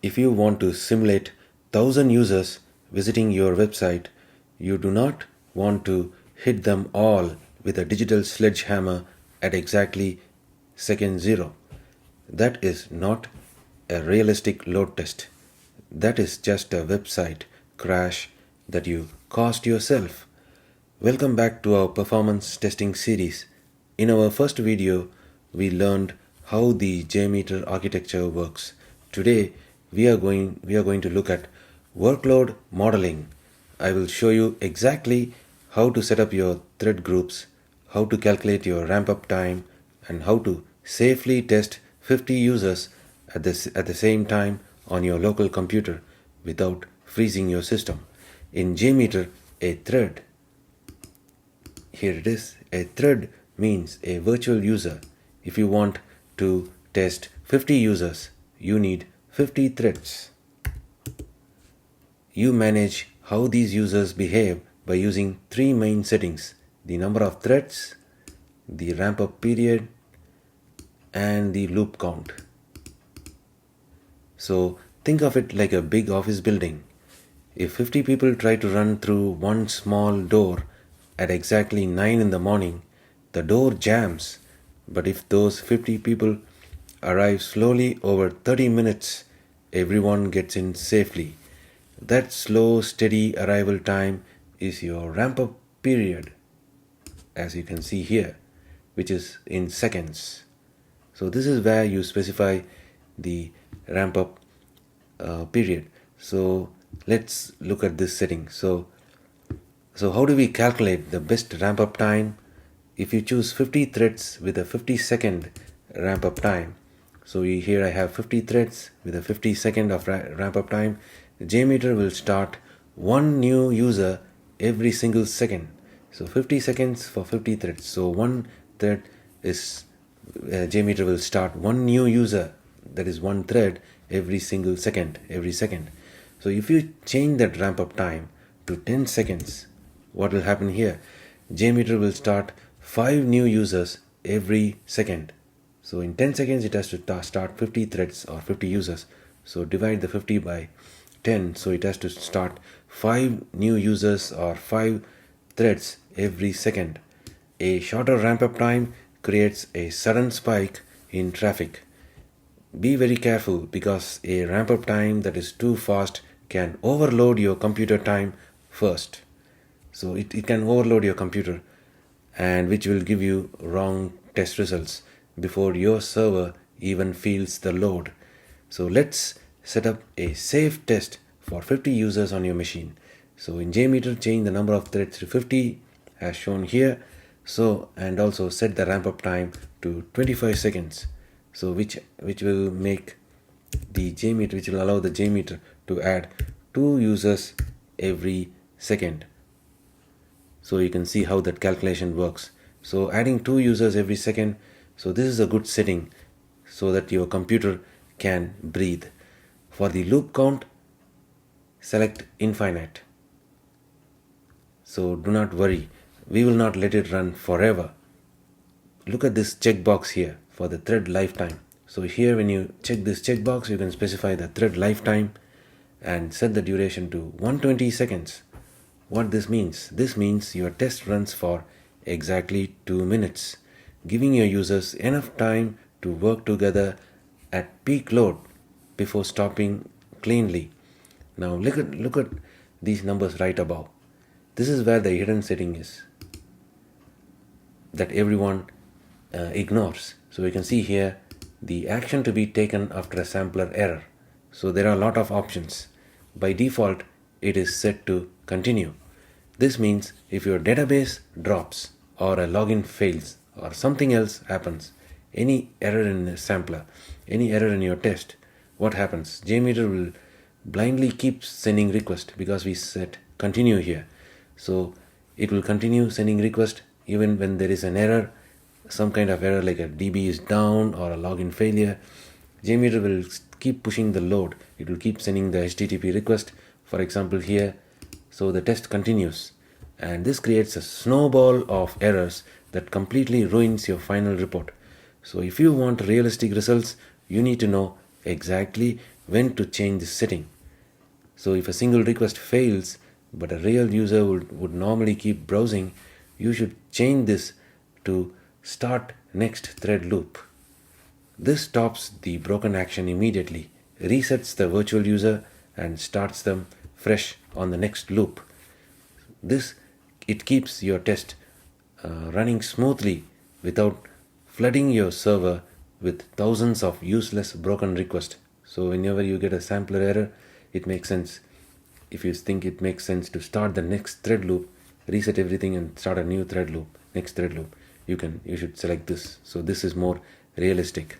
If you want to simulate 1,000 users visiting your website, you do not want to hit them all with a digital sledgehammer at exactly second zero. That is not a realistic load test. That is just a website crash that you caused yourself. Welcome back to our performance testing series. In our first video, we learned how the JMeter architecture works. Today, we are going to look at workload modeling. I will show you exactly how to set up your thread groups, how to calculate your ramp-up time, and how to safely test 50 users at the same time on your local computer without freezing your system. In JMeter, a thread, here it is, a thread means a virtual user. If you want to test 50 users, you need 50 threads. You manage how these users behave by using three main settings: the number of threads, the ramp-up period, and the loop count. So think of it like a big office building. If 50 people try to run through one small door at exactly 9 in the morning, the door jams. But if those 50 people arrive slowly over 30 minutes, everyone gets in safely. That slow, steady arrival time is your ramp-up period, as you can see here, which is in seconds. So this is where you specify the ramp-up period. So let's look at this setting. So how do we calculate the best ramp-up time? If you choose 50 threads with a 50-second ramp-up time, so here I have 50 threads with a 50-second of ramp-up time, JMeter will start one new user every single second. So 50 seconds for 50 threads. So one thread is, JMeter will start one new user, that is one thread, every second. So if you change that ramp-up time to 10 seconds, what will happen here? JMeter will start 5 new users every second. So in 10 seconds, it has to start 50 threads or 50 users. So divide the 50 by 10. So it has to start 5 new users or 5 threads every second. A shorter ramp-up time creates a sudden spike in traffic. Be very careful, because a ramp-up time that is too fast can overload your computer time first. So it can overload your computer, and which will give you wrong test results before your server even feels the load. So let's set up a safe test for 50 users on your machine. So in JMeter, change the number of threads to 50 as shown here. So, and also set the ramp-up time to 25 seconds. So which will make the JMeter, which will allow the JMeter to add 2 users every second. So you can see how that calculation works. So adding 2 users every second. So this is a good setting so that your computer can breathe. For the loop count, select infinite. So do not worry, we will not let it run forever. Look at this checkbox here for the thread lifetime. So here, when you check this checkbox, you can specify the thread lifetime and set the duration to 120 seconds. What this means? This means your test runs for exactly 2 minutes, giving your users enough time to work together at peak load before stopping cleanly. Now look at these numbers right above. This is where the hidden setting is that everyone ignores. So you can see here the action to be taken after a sampler error. So there are a lot of options. By default, it is set to continue. This means if your database drops or a login fails or something else happens, any error in the sampler, any error in your test, what happens? JMeter will blindly keep sending request because we set continue here. So it will continue sending request even when there is an error, some kind of error like a DB is down or a login failure. JMeter will keep pushing the load. It will keep sending the HTTP request, for example here. So the test continues, and this creates a snowball of errors that completely ruins your final report. So if you want realistic results, you need to know exactly when to change this setting. So if a single request fails, but a real user would normally keep browsing, you should change this to start next thread loop. This stops the broken action immediately, resets the virtual user, and starts them fresh on the next loop. It keeps your test running smoothly without flooding your server with thousands of useless broken requests. So whenever you get a sampler error, it makes sense. If you think it makes sense to start the next thread loop, reset everything and start a new thread loop, next thread loop, you should select this. So this is more realistic.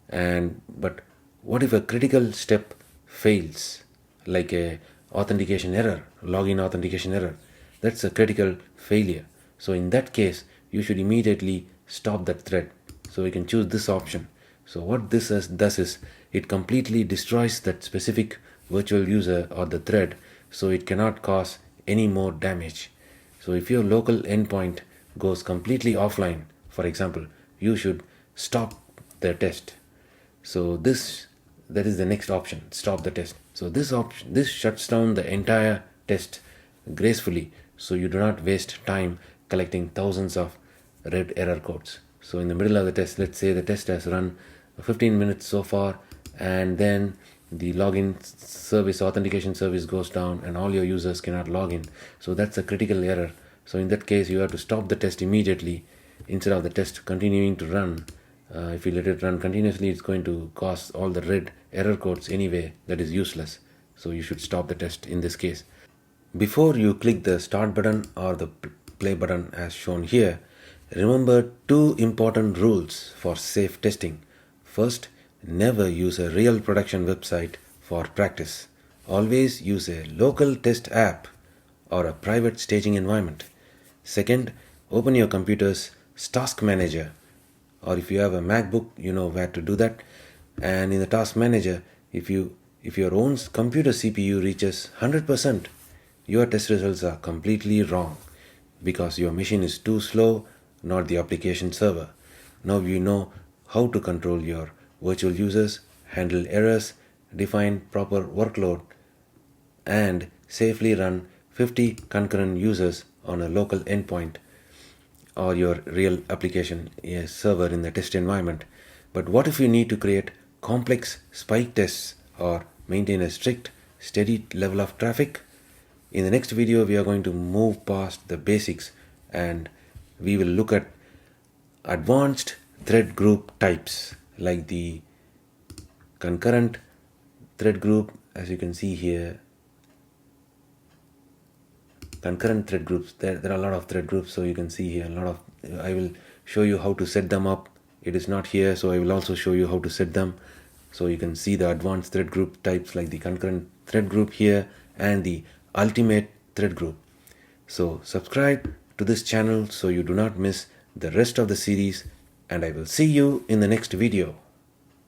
But what if a critical step fails, like a authentication error, login authentication error? That's a critical failure. So in that case, you should immediately stop that thread. So we can choose this option. So what this does is it completely destroys that specific virtual user or the thread, so it cannot cause any more damage. So if your local endpoint goes completely offline, for example, you should stop the test. So that is the next option, stop the test. So this shuts down the entire test gracefully, so you do not waste time collecting thousands of red error codes. So in the middle of the test, let's say the test has run 15 minutes so far, and then the login service, authentication service goes down and all your users cannot log in. So that's a critical error. So in that case, you have to stop the test immediately instead of the test continuing to run. If you let it run continuously, it's going to cause all the red error codes anyway. That is useless. So you should stop the test in this case. Before you click the start button or the play button as shown here, remember two important rules for safe testing. First, never use a real production website for practice. Always use a local test app or a private staging environment. Second, open your computer's task manager, or if you have a MacBook, you know where to do that. And in the task manager, if your own computer CPU reaches 100%, your test results are completely wrong because your machine is too slow, not the application server. Now you know how to control your virtual users, handle errors, define proper workload, and safely run 50 concurrent users on a local endpoint or your real application server in the test environment. But what if you need to create complex spike tests or maintain a strict, steady level of traffic? In the next video, we are going to move past the basics and we will look at advanced thread group types, like the concurrent thread group. As you can see here, concurrent thread groups, there are a lot of thread groups. So you can see here I will show you how to set them up. It is not here, so I will also show you how to set them. So you can see the advanced thread group types, like the concurrent thread group here and the ultimate thread group. So subscribe to this channel so you do not miss the rest of the series, and I will see you in the next video.